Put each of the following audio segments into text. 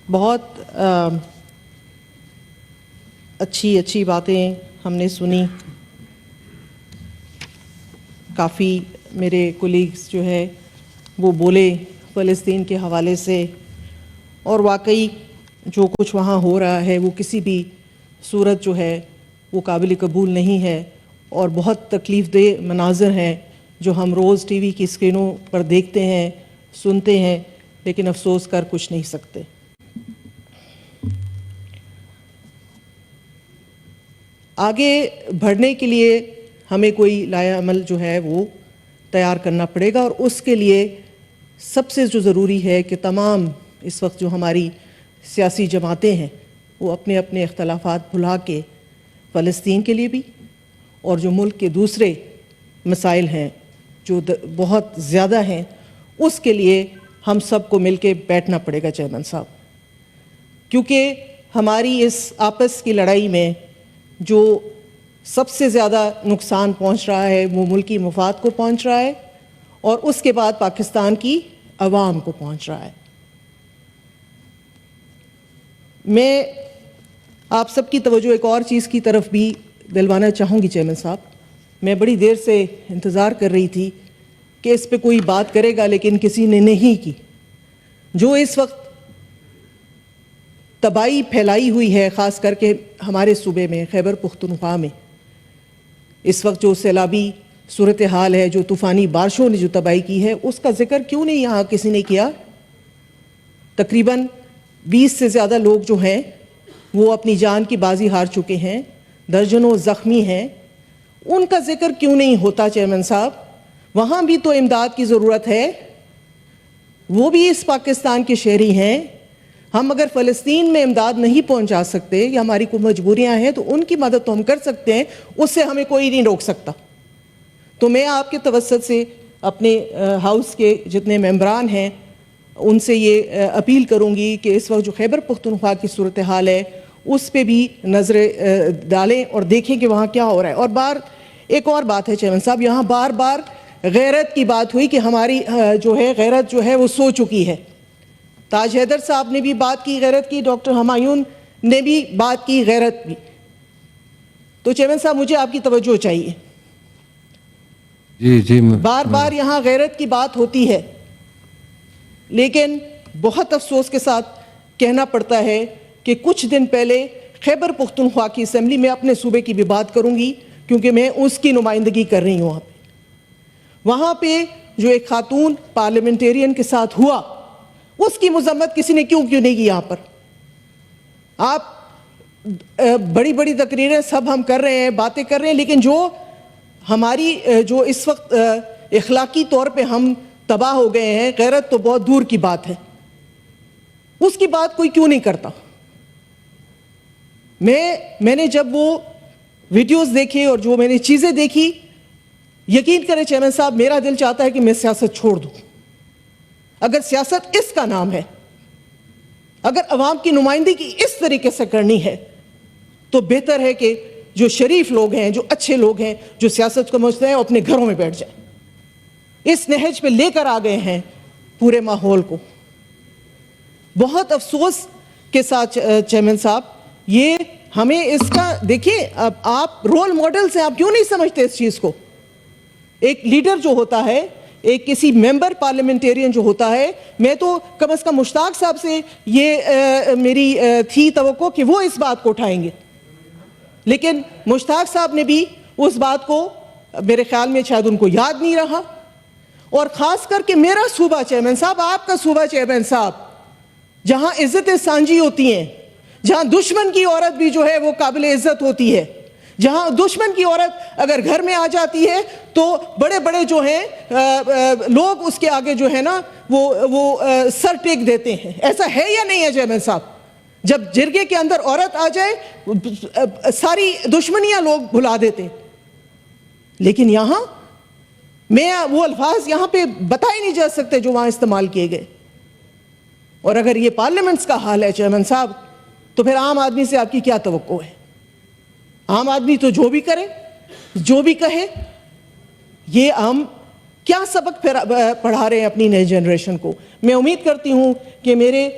بہت اچھی باتیں ہم نے سنی. کافی میرے کولیگز جو ہے وہ بولے فلسطین کے حوالے سے, اور واقعی جو کچھ وہاں ہو رہا ہے وہ کسی بھی صورت جو ہے وہ قابل قبول نہیں ہے, اور بہت تکلیف دہ مناظر ہیں جو ہم روز ٹی وی کی اسکرینوں پر دیکھتے ہیں, سنتے ہیں, لیکن افسوس کر کچھ نہیں سکتے. آگے بڑھنے کے لیے ہمیں کوئی لائحہ عمل جو ہے وہ تیار کرنا پڑے گا, اور اس کے لیے سب سے جو ضروری ہے کہ تمام اس وقت جو ہماری سیاسی جماعتیں ہیں وہ اپنے اپنے اختلافات بھلا کے فلسطین کے لیے بھی, اور جو ملک کے دوسرے مسائل ہیں جو بہت زیادہ ہیں, اس کے لیے ہم سب کو مل کے بیٹھنا پڑے گا چیئرمین صاحب, کیونکہ ہماری اس آپس کی لڑائی میں جو سب سے زیادہ نقصان پہنچ رہا ہے وہ ملکی مفاد کو پہنچ رہا ہے, اور اس کے بعد پاکستان کی عوام کو پہنچ رہا ہے. میں آپ سب کی توجہ ایک اور چیز کی طرف بھی دلوانا چاہوں گی چیئرمین صاحب. میں بڑی دیر سے انتظار کر رہی تھی کہ اس پہ کوئی بات کرے گا, لیکن کسی نے نہیں کی. جو اس وقت تباہی پھیلائی ہوئی ہے خاص کر کے ہمارے صوبے میں خیبر پختونخوا میں, اس وقت جو سیلابی صورتحال ہے, جو طوفانی بارشوں نے جو تباہی کی ہے, اس کا ذکر کیوں نہیں یہاں کسی نے کیا؟ تقریباً 20 سے زیادہ لوگ جو ہیں وہ اپنی جان کی بازی ہار چکے ہیں, درجنوں زخمی ہیں, ان کا ذکر کیوں نہیں ہوتا چیئرمین صاحب؟ وہاں بھی تو امداد کی ضرورت ہے, وہ بھی اس پاکستان کے شہری ہیں. ہم اگر فلسطین میں امداد نہیں پہنچا سکتے یا ہماری کوئی مجبوریاں ہیں تو ان کی مدد تو ہم کر سکتے ہیں, اس سے ہمیں کوئی نہیں روک سکتا. تو میں آپ کے توسط سے اپنے ہاؤس کے جتنے ممبران ہیں ان سے یہ اپیل کروں گی کہ اس وقت جو خیبر پختونخوا کی صورتحال ہے اس پہ بھی نظر ڈالیں اور دیکھیں کہ وہاں کیا ہو رہا ہے. اور ایک اور بات ہے چیئرمین صاحب, یہاں بار بار غیرت کی بات ہوئی کہ ہماری جو ہے غیرت جو ہے وہ سو چکی ہے. تاج حیدر صاحب نے بھی بات کی غیرت کی, ڈاکٹر ہمایون نے بھی بات کی غیرت بھی. تو چیئرمین صاحب مجھے آپ کی توجہ چاہیے. جی بار بار یہاں غیرت کی بات ہوتی ہے, لیکن بہت افسوس کے ساتھ کہنا پڑتا ہے کہ کچھ دن پہلے خیبر پختونخوا کی اسمبلی میں اپنے صوبے کی بھی بات کروں گی کیونکہ میں اس کی نمائندگی کر رہی ہوں. وہاں پہ جو ایک خاتون پارلیمنٹیرین کے ساتھ ہوا اس کی مذمت کسی نے کیوں نہیں کی. یہاں پر آپ بڑی بڑی تقریریں سب ہم کر رہے ہیں, باتیں کر رہے ہیں, لیکن جو ہماری جو اس وقت اخلاقی طور پہ ہم تباہ ہو گئے ہیں, غیرت تو بہت دور کی بات ہے, اس کی بات کوئی کیوں نہیں کرتا. میں نے جب وہ ویڈیوز دیکھے اور جو میں نے چیزیں دیکھی, یقین کریں چیئرمین صاحب میرا دل چاہتا ہے کہ میں سیاست چھوڑ دوں. اگر سیاست اس کا نام ہے, اگر عوام کی نمائندگی اس طریقے سے کرنی ہے تو بہتر ہے کہ جو شریف لوگ ہیں, جو اچھے لوگ ہیں, جو سیاست کو سمجھتے ہیں, وہ اپنے گھروں میں بیٹھ جائیں. اس نہج پہ لے کر آ گئے ہیں پورے ماحول کو. بہت افسوس کے ساتھ چیئرمین صاحب, یہ ہمیں اس کا دیکھیے, اب آپ رول ماڈل سے آپ کیوں نہیں سمجھتے اس چیز کو؟ ایک لیڈر جو ہوتا ہے, ایک کسی ممبر پارلیمنٹیرین جو ہوتا ہے, میں تو کم از کم مشتاق صاحب سے یہ میری تھی توقع کہ وہ اس بات کو اٹھائیں گے, لیکن مشتاق صاحب نے بھی اس بات کو میرے خیال میں شاید ان کو یاد نہیں رہا. اور خاص کر کے میرا صوبہ چیئرمین صاحب, آپ کا صوبہ چیئرمین صاحب, جہاں عزتیں سانجی ہوتی ہیں, جہاں دشمن کی عورت بھی جو ہے وہ قابل عزت ہوتی ہے, جہاں دشمن کی عورت اگر گھر میں آ جاتی ہے تو بڑے بڑے جو ہیں لوگ اس کے آگے جو ہے نا وہ سر ٹیک دیتے ہیں. ایسا ہے یا نہیں ہے چیئرمین صاحب؟ جب جرگے کے اندر عورت آ جائے ساری دشمنیاں لوگ بھلا دیتے. لیکن یہاں میں وہ الفاظ یہاں پہ بتائے نہیں جا سکتے جو وہاں استعمال کیے گئے. اور اگر یہ پارلیمنٹس کا حال ہے چیئرمین صاحب, تو پھر عام آدمی سے آپ کی کیا توقع ہے؟ عام آدمی تو جو بھی کرے, جو بھی کہے, یہ ہم کیا سبق پڑھا رہے ہیں اپنی نئی جنریشن کو؟ میں امید کرتی ہوں کہ میرے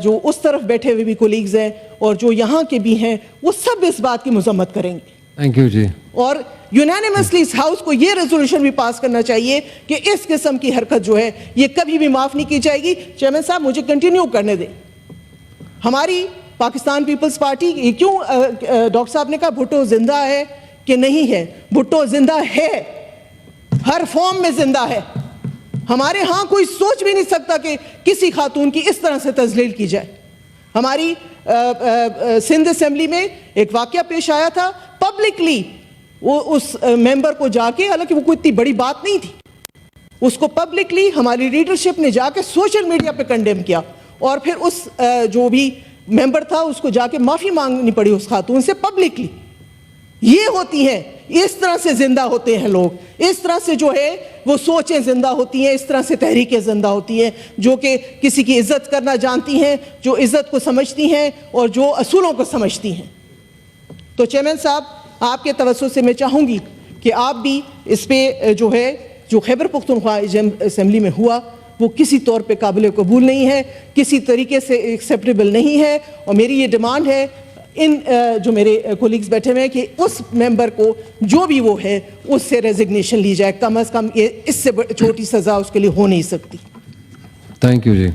جو اس طرف بیٹھے ہوئے بھی کولیگز ہیں اور جو یہاں کے بھی ہیں وہ سب اس بات کی مذمت کریں گے. تھینک یو جی. اور یونینیمسلی اس ہاؤس کو یہ ریزولوشن بھی پاس کرنا چاہیے کہ اس قسم کی حرکت جو ہے یہ کبھی بھی معاف نہیں کی جائے گی. چیئرمین صاحب مجھے کنٹینیو کرنے دیں. ہماری پاکستان پیپلز پارٹی, کیوں ڈاکٹر صاحب نے کہا بھٹو زندہ ہے کہ نہیں ہے, بھٹو زندہ ہے, ہر فارم میں زندہ ہے. ہمارے ہاں کوئی سوچ بھی نہیں سکتا کہ کسی خاتون کی اس طرح سے تذلیل کی جائے. ہماری سندھ اسمبلی میں ایک واقعہ پیش آیا تھا, پبلکلی وہ اس ممبر کو جا کے, حالانکہ وہ کوئی اتنی بڑی بات نہیں تھی, اس کو پبلکلی ہماری لیڈرشپ نے جا کے سوشل میڈیا پہ کنڈیم کیا, اور پھر اس جو بھی ممبر تھا اس کو جا کے معافی مانگنی پڑی اس خاتون سے پبلکلی. یہ ہوتی ہیں, اس طرح سے زندہ ہوتے ہیں لوگ, اس طرح سے جو ہے وہ سوچیں زندہ ہوتی ہیں, اس طرح سے تحریکیں زندہ ہوتی ہیں جو کہ کسی کی عزت کرنا جانتی ہیں, جو عزت کو سمجھتی ہیں اور جو اصولوں کو سمجھتی ہیں. تو چیئرمین صاحب آپ کے توسط سے میں چاہوں گی کہ آپ بھی اس پہ جو ہے جو خیبر پختونخوا اسمبلی میں ہوا وہ کسی طور پہ قابل قبول نہیں ہے, کسی طریقے سے ایکسیپٹیبل نہیں ہے, اور میری یہ ڈیمانڈ ہے ان جو میرے کولیگز بیٹھے ہوئے ہیں کہ اس ممبر کو جو بھی وہ ہے اس سے ریزگنیشن لی جائے. کم از کم اس سے چھوٹی سزا اس کے لیے ہو نہیں سکتی. Thank you G.